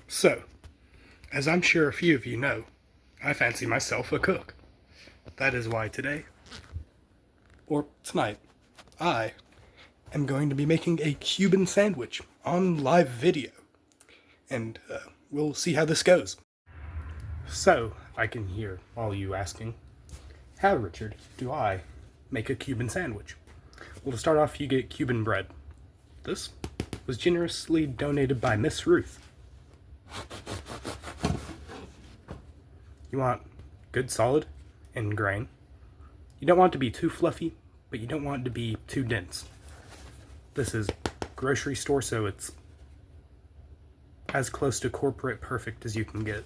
So, as I'm sure a few of you know, I fancy myself a cook. That is why today, or tonight, I am going to be making a Cuban sandwich on live video. And we'll see how this goes. So, I can hear all you asking, how, Richard, do I make a Cuban sandwich? Well, to start off, you get Cuban bread. This was generously donated by Miss Ruth. You want good solid and grain. You don't want it to be too fluffy, but you don't want it to be too dense. This is grocery store, so it's as close to corporate perfect as you can get.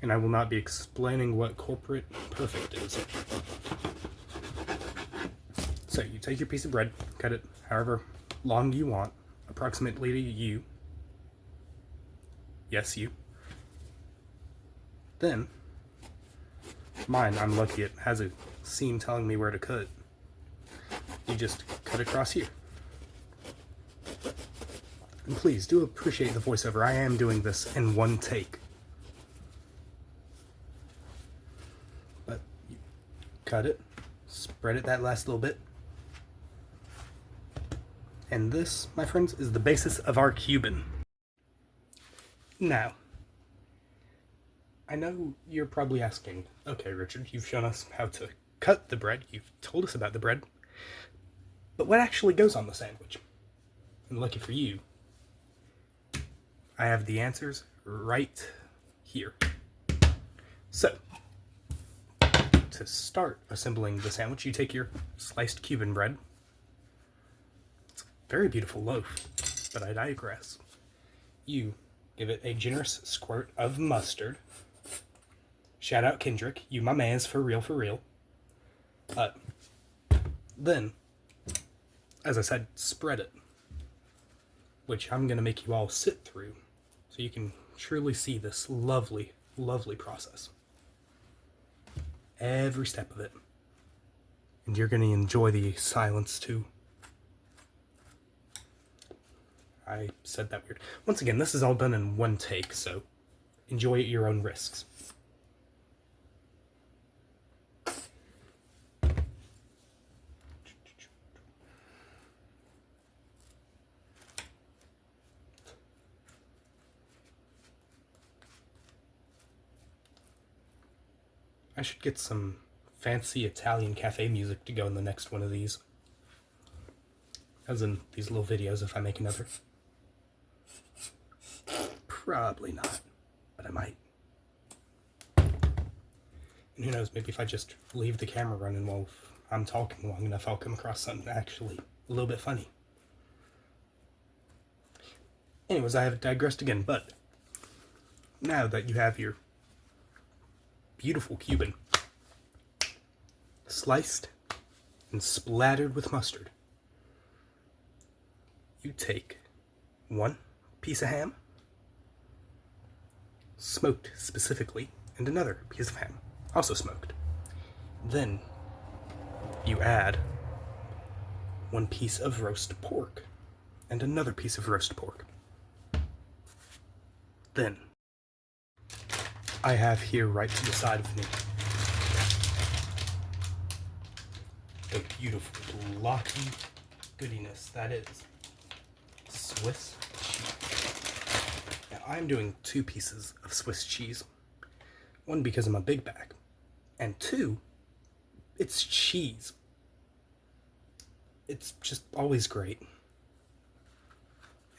And I will not be explaining what corporate perfect is. So you take your piece of bread, cut it however long you want, approximately to you. Yes, you. Then, mine, I'm lucky it has a seam telling me where to cut. You just cut across here. And please do appreciate the voiceover. I am doing this in one take. But you cut it, spread it that last little bit. And this, my friends, is the basis of our Cuban. Now, I know you're probably asking, okay, Richard, you've shown us how to cut the bread, you've told us about the bread, but what actually goes on the sandwich? And lucky for you, I have the answers right here. So, to start assembling the sandwich, you take your sliced Cuban bread. It's a very beautiful loaf, but I digress. You give it a generous squirt of mustard. Shout out Kendrick, you my mans for real, for real. Then, as I said, spread it, which I'm going to make you all sit through so you can truly see this lovely, lovely process. Every step of it. And you're going to enjoy the silence too. I said that weird. Once again, this is all done in one take, so enjoy at your own risks. I should get some fancy Italian cafe music to go in the next one of these. As in these little videos if I make another. Probably not, but I might. And who knows, maybe if I just leave the camera running while I'm talking long enough, I'll come across something actually a little bit funny. Anyways, I have digressed again, but now that you have your beautiful Cuban sliced and splattered with mustard, you take one piece of ham, smoked specifically, and another piece of ham, also smoked. Then you add one piece of roast pork and another piece of roast pork. Then I have here right to the side of me the beautiful blocky goodiness that is Swiss cheese. Now I'm doing 2 pieces of Swiss cheese. 1 because I'm a big bag, and 2, it's cheese. It's just always great.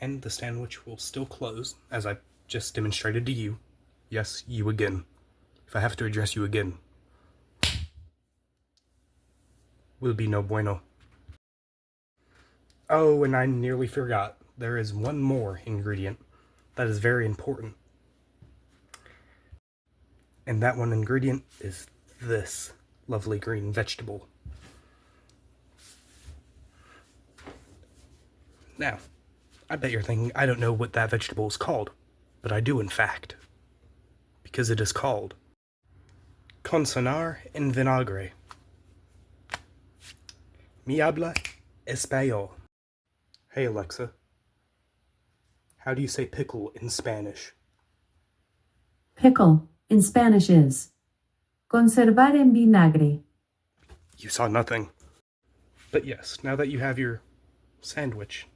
And the sandwich will still close, as I just demonstrated to you. Yes, you again. If I have to address you again, will be no bueno. Oh, and I nearly forgot. There is one more ingredient that is very important. And that one ingredient is this lovely green vegetable. Now, I bet you're thinking, I don't know what that vegetable is called, but I do in fact. Because it is called consonar en vinagre. Mi habla español. Hey Alexa, How do you say pickle in Spanish? Pickle in Spanish is conservar en vinagre. You saw nothing. But yes, now that you have your sandwich,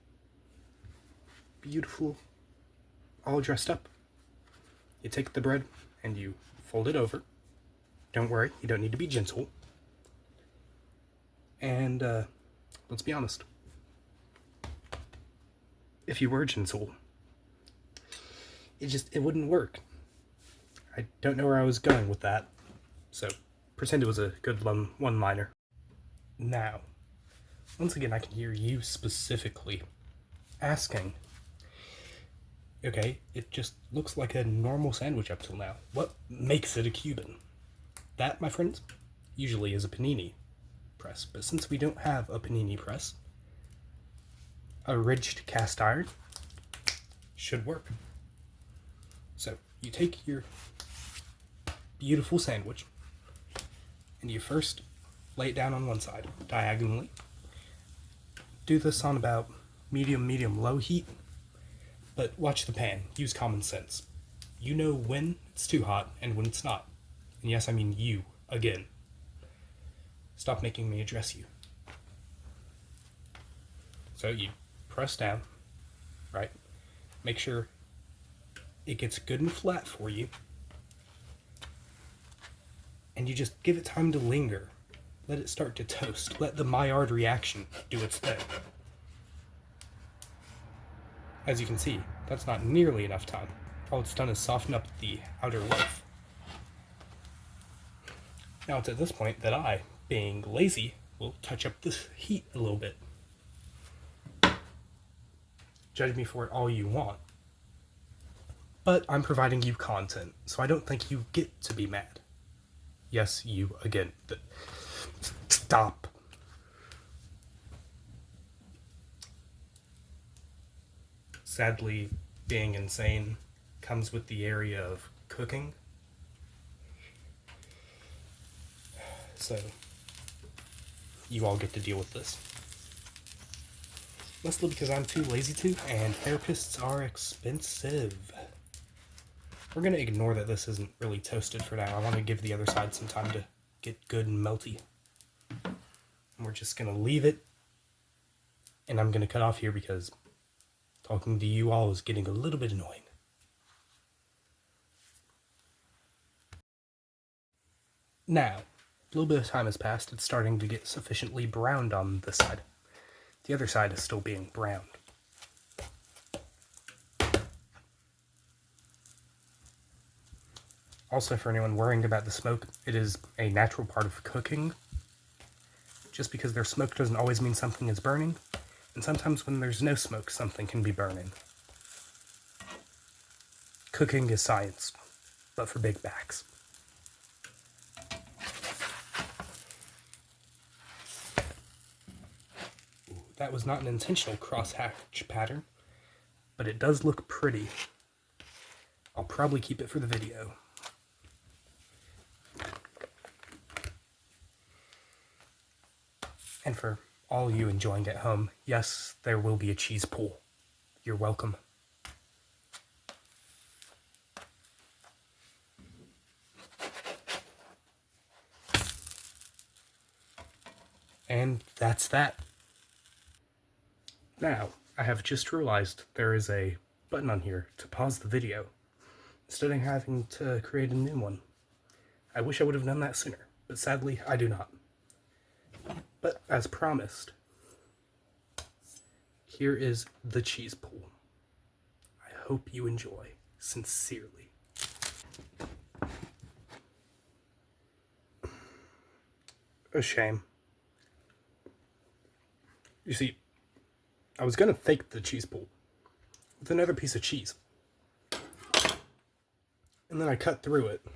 beautiful, all dressed up, you take the bread and you fold it over. Don't worry, you don't need to be gentle. And let's be honest. If you were gentle, it wouldn't work. I don't know where I was going with that, so pretend it was a good one-liner. Now, once again, I can hear you specifically asking, okay, it just looks like a normal sandwich up till now. What makes it a Cuban? That, my friends, usually is a panini press, but since we don't have a panini press, a ridged cast iron should work. So you take your beautiful sandwich and you first lay it down on one side diagonally. Do this on about medium, low heat, but watch the pan. Use common sense. You know when it's too hot and when it's not. And yes, I mean you, again. Stop making me address you. So you press down, right? Make sure it gets good and flat for you. And you just give it time to linger. Let it start to toast. Let the Maillard reaction do its thing. As you can see, that's not nearly enough time. All it's done is soften up the outer loaf. Now it's at this point that I, being lazy, will touch up this heat a little bit. Judge me for it all you want. But I'm providing you content, so I don't think you get to be mad. Yes, you again. Stop. Sadly, being insane comes with the area of cooking. So, you all get to deal with this. Mostly because I'm too lazy to, and therapists are expensive. We're going to ignore that this isn't really toasted for now. I want to give the other side some time to get good and melty. And we're just going to leave it. And I'm going to cut off here because talking to you all is getting a little bit annoying. Now, a little bit of time has passed. It's starting to get sufficiently browned on this side. The other side is still being browned. Also, for anyone worrying about the smoke, it is a natural part of cooking. Just because there's smoke doesn't always mean something is burning, and sometimes when there's no smoke, something can be burning. Cooking is science, but for big backs. That was not an intentional cross-hatch pattern, but it does look pretty. I'll probably keep it for the video. And for all you enjoying at home, yes, there will be a cheese pool. You're welcome. And that's that. Now, I have just realized there is a button on here to pause the video, instead of having to create a new one. I wish I would have done that sooner, but sadly, I do not. But as promised, here is the cheese pool. I hope you enjoy, sincerely. A shame. You see, I was gonna fake the cheese pool with another piece of cheese. And then I cut through it,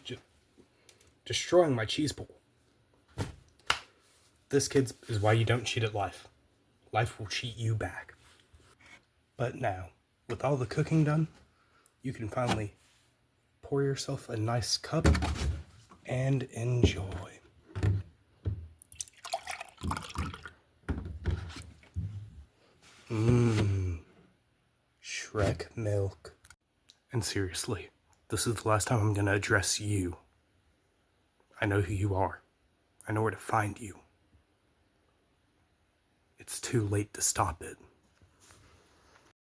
just destroying my cheese pool. This, kids, is why you don't cheat at life. Life will cheat you back. But now, with all the cooking done, you can finally pour yourself a nice cup and enjoy. Mmm. Shrek milk. And seriously, this is the last time I'm gonna address you. I know who you are. I know where to find you. It's too late to stop it.